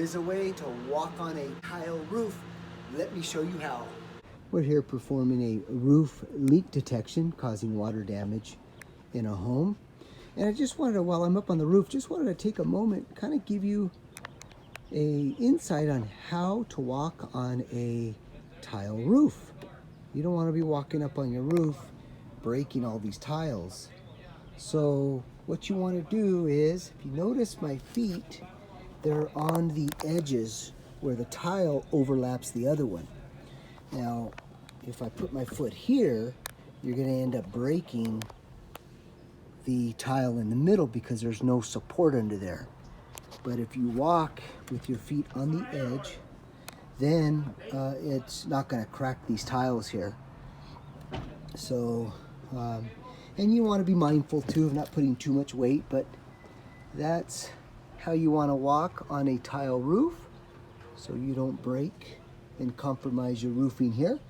is a way to walk on a tile roof. Let me show you how. We're here performing a roof leak detection causing water damage in a home. And I just wanted to, while I'm up on the roof, just wanted to take a moment, kind of give you a insight on how to walk on a tile roof. You don't want to be walking up on your roof breaking all these tiles. So what you want to do is, if you notice my feet, they're on the edges where the tile overlaps the other one. Now, if I put my foot here, you're going to end up breaking the tile in the middle because there's no support under there. But if you walk with your feet on the edge, then it's not going to crack these tiles here. So, and you want to be mindful too of not putting too much weight, but that's how you want to walk on a tile roof so you don't break and compromise your roofing here.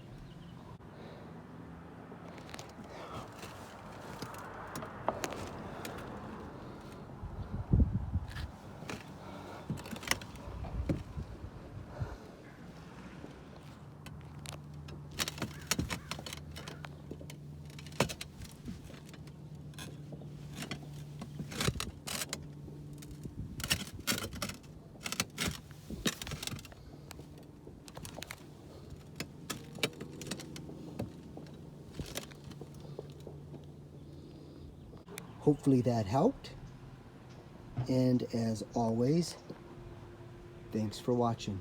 Hopefully that helped. And as always, thanks for watching.